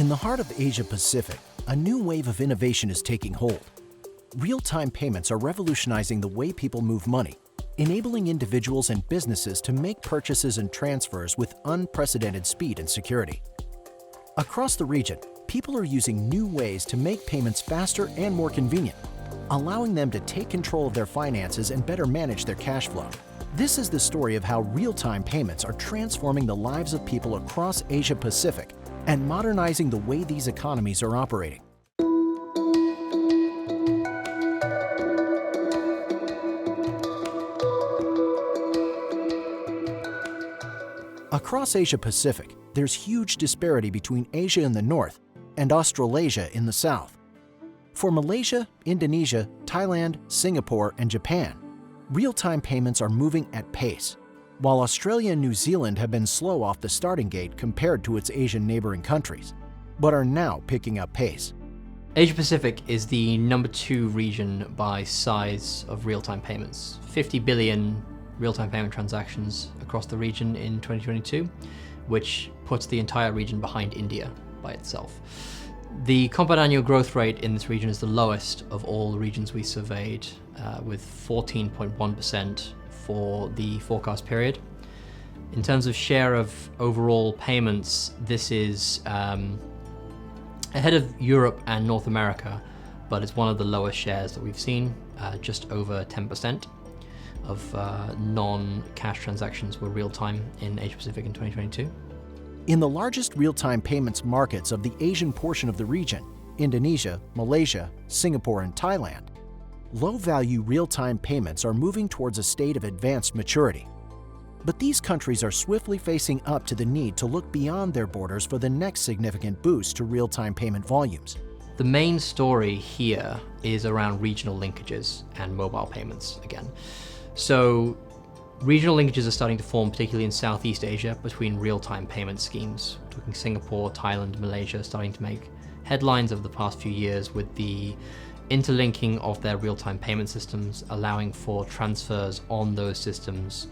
In the heart of Asia Pacific, a new wave of innovation is taking hold. Real-time payments are revolutionizing the way people move money, enabling individuals and businesses to make purchases and transfers with unprecedented speed and security. Across the region, people are using new ways to make payments faster and more convenient, allowing them to take control of their finances and better manage their cash flow. This is the story of how real-time payments are transforming the lives of people across Asia Pacific and modernizing the way these economies are operating. Across Asia Pacific, there's huge disparity between Asia in the north and Australasia in the south. For Malaysia, Indonesia, Thailand, Singapore, and Japan, real-time payments are moving at pace, while Australia and New Zealand have been slow off the starting gate compared to its Asian neighboring countries, but are now picking up pace. Asia Pacific is the number 2 region by size of real-time payments. 50 billion real-time payment transactions across the region in 2022, which puts the entire region behind India by itself. The compound annual growth rate in this region is the lowest of all the regions we surveyed, with 14.1% for the forecast period. In terms of share of overall payments, this is ahead of Europe and North America, but it's one of the lowest shares that we've seen. Just over 10% of non-cash transactions were real-time in Asia Pacific in 2022. In the largest real-time payments markets of the Asian portion of the region, Indonesia, Malaysia, Singapore, and Thailand, low-value real-time payments are moving towards a state of advanced maturity. But these countries are swiftly facing up to the need to look beyond their borders for the next significant boost to real-time payment volumes. The main story here is around regional linkages and mobile payments again. So regional linkages are starting to form, particularly in Southeast Asia, between real-time payment schemes. We're talking Singapore, Thailand, Malaysia starting to make headlines over the past few years with the interlinking of their real-time payment systems, allowing for transfers on those systems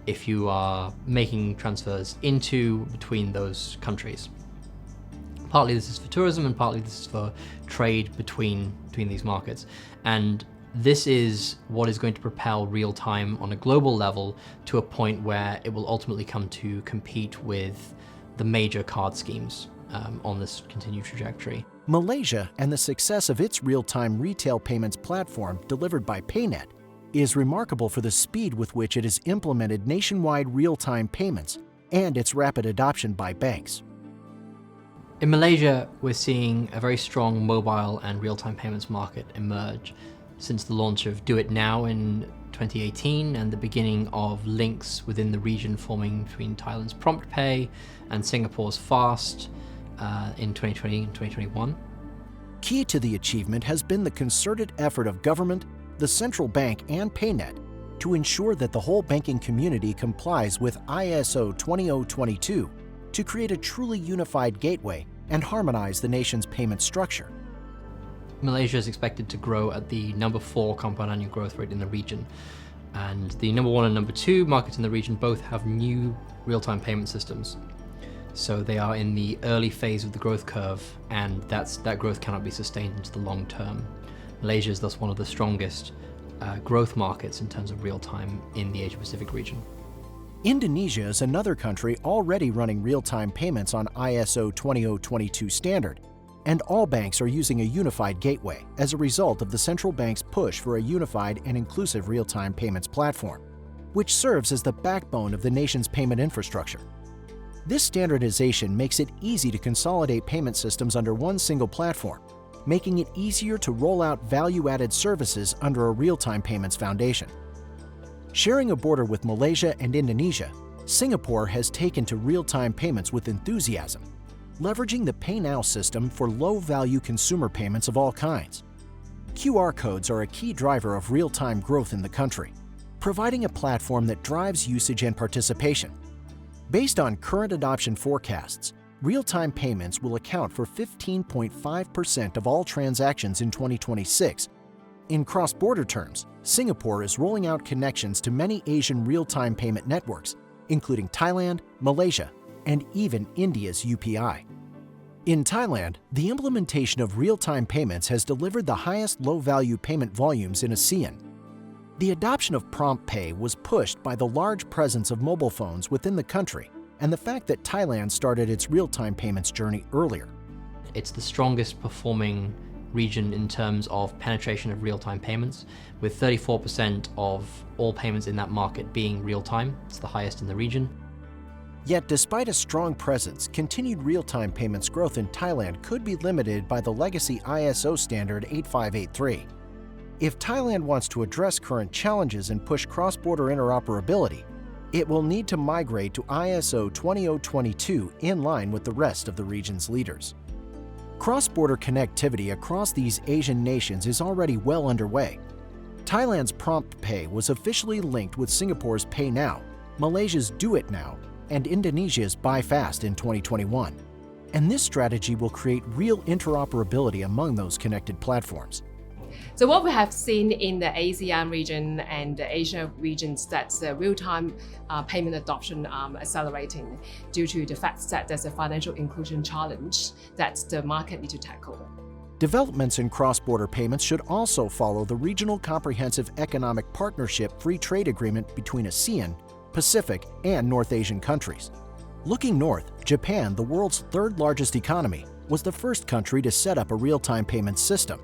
if you are making transfers between those countries. Partly this is for tourism and partly this is for trade between these markets. And this is what is going to propel real-time on a global level to a point where it will ultimately come to compete with the major card schemes on this continued trajectory. Malaysia and the success of its real-time retail payments platform delivered by PayNet is remarkable for the speed with which it has implemented nationwide real-time payments and its rapid adoption by banks. In Malaysia, we're seeing a very strong mobile and real-time payments market emerge since the launch of DuitNow in 2018 and the beginning of links within the region forming between Thailand's PromptPay and Singapore's Fast in 2020 and 2021. Key to the achievement has been the concerted effort of government, the central bank, and PayNet to ensure that the whole banking community complies with ISO 20022 to create a truly unified gateway and harmonize the nation's payment structure. Malaysia is expected to grow at the number 4 compound annual growth rate in the region. And the number 1 and number 2 markets in the region both have new real-time payment systems. So they are in the early phase of the growth curve, and that growth cannot be sustained into the long term. Malaysia is thus one of the strongest growth markets in terms of real-time in the Asia-Pacific region. Indonesia is another country already running real-time payments on ISO 20022 standard, and all banks are using a unified gateway as a result of the central bank's push for a unified and inclusive real-time payments platform, which serves as the backbone of the nation's payment infrastructure. This standardization makes it easy to consolidate payment systems under one single platform, making it easier to roll out value-added services under a real-time payments foundation. Sharing a border with Malaysia and Indonesia, Singapore has taken to real-time payments with enthusiasm, leveraging the PayNow system for low-value consumer payments of all kinds. QR codes are a key driver of real-time growth in the country, providing a platform that drives usage and participation. Based on current adoption forecasts, real-time payments will account for 15.5% of all transactions in 2026. In cross-border terms, Singapore is rolling out connections to many Asian real-time payment networks, including Thailand, Malaysia, and even India's UPI. In Thailand, the implementation of real-time payments has delivered the highest low-value payment volumes in ASEAN. The adoption of PromptPay was pushed by the large presence of mobile phones within the country and the fact that Thailand started its real-time payments journey earlier. It's the strongest performing region in terms of penetration of real-time payments, with 34% of all payments in that market being real-time. It's the highest in the region. Yet despite a strong presence, continued real-time payments growth in Thailand could be limited by the legacy ISO standard 8583. If Thailand wants to address current challenges and push cross-border interoperability, it will need to migrate to ISO 20022 in line with the rest of the region's leaders. Cross-border connectivity across these Asian nations is already well underway. Thailand's PromptPay was officially linked with Singapore's PayNow, Malaysia's DuitNow, and Indonesia's Buy Fast in 2021. And this strategy will create real interoperability among those connected platforms. So what we have seen in the ASEAN region and the Asia regions, that's the real-time payment adoption accelerating due to the fact that there's a financial inclusion challenge that the market needs to tackle. Developments in cross-border payments should also follow the Regional Comprehensive Economic Partnership Free Trade Agreement between ASEAN, Pacific, and North Asian countries. Looking north, Japan, the world's third largest economy, was the first country to set up a real-time payment system.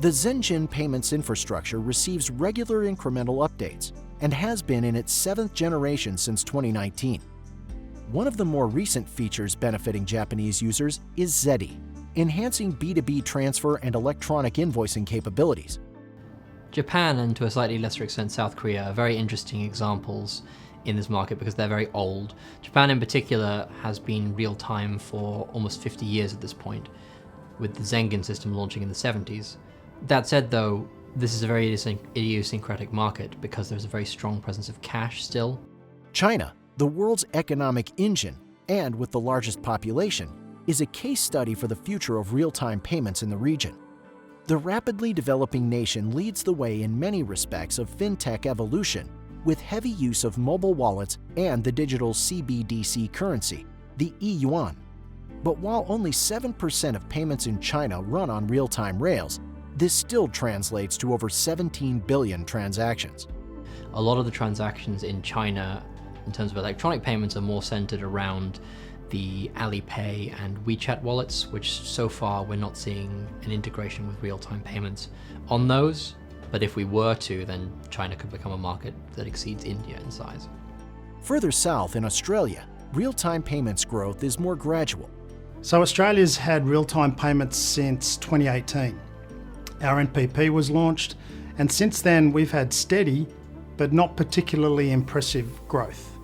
The Zenjin payments infrastructure receives regular incremental updates and has been in its 7th generation since 2019. One of the more recent features benefiting Japanese users is ZEDI, enhancing B2B transfer and electronic invoicing capabilities. Japan, and to a slightly lesser extent South Korea, are very interesting examples in this market because they're very old. Japan in particular has been real-time for almost 50 years at this point, with the Zengen system launching in the 70s. That said though, this is a very idiosyncratic market because there's a very strong presence of cash still. China, the world's economic engine and with the largest population, is a case study for the future of real-time payments in the region. The rapidly developing nation leads the way in many respects of fintech evolution, with heavy use of mobile wallets and the digital CBDC currency, the e-yuan. But while only 7% of payments in China run on real-time rails, this still translates to over 17 billion transactions. A lot of the transactions in China, in terms of electronic payments, are more centered around the Alipay and WeChat wallets, which so far we're not seeing an integration with real-time payments on those. But if we were to, then China could become a market that exceeds India in size. Further south in Australia, real-time payments growth is more gradual. So Australia's had real-time payments since 2018. Our NPP was launched, and since then we've had steady, but not particularly impressive growth.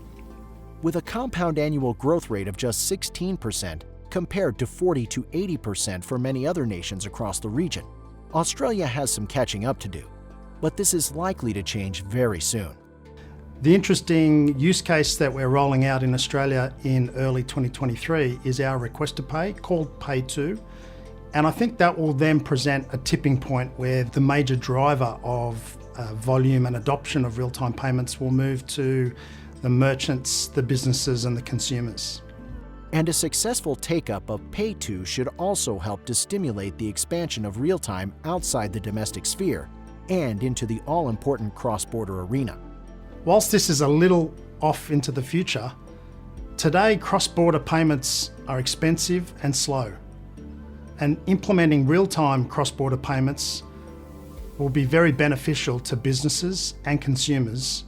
With a compound annual growth rate of just 16% compared to 40 to 80% for many other nations across the region, Australia has some catching up to do, but this is likely to change very soon. The interesting use case that we're rolling out in Australia in early 2023 is our Request to Pay, called Pay2. And I think that will then present a tipping point where the major driver of volume and adoption of real-time payments will move to the merchants, the businesses, and the consumers. And a successful take-up of Pay2 should also help to stimulate the expansion of real-time outside the domestic sphere and into the all-important cross-border arena. Whilst this is a little off into the future, today cross-border payments are expensive and slow. And implementing real-time cross-border payments will be very beneficial to businesses and consumers.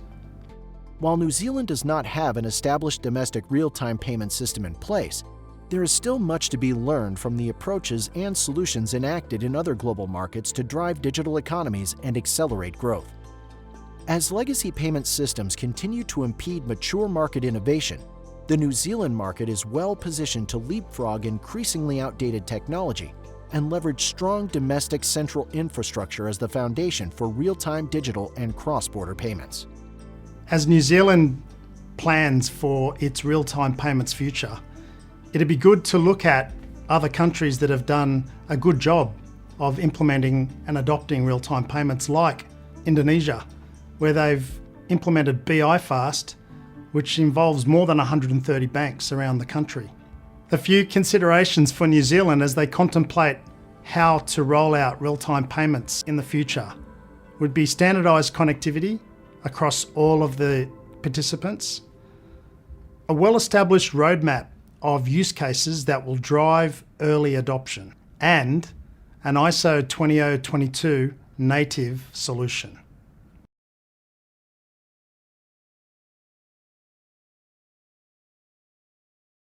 While New Zealand does not have an established domestic real-time payment system in place, there is still much to be learned from the approaches and solutions enacted in other global markets to drive digital economies and accelerate growth. As legacy payment systems continue to impede mature market innovation, the New Zealand market is well positioned to leapfrog increasingly outdated technology and leverage strong domestic central infrastructure as the foundation for real-time digital and cross-border payments. As New Zealand plans for its real-time payments future, it'd be good to look at other countries that have done a good job of implementing and adopting real-time payments, like Indonesia, where they've implemented BI Fast, which involves more than 130 banks around the country. A few considerations for New Zealand as they contemplate how to roll out real-time payments in the future would be standardised connectivity across all of the participants, a well-established roadmap of use cases that will drive early adoption, and an ISO 20022 native solution.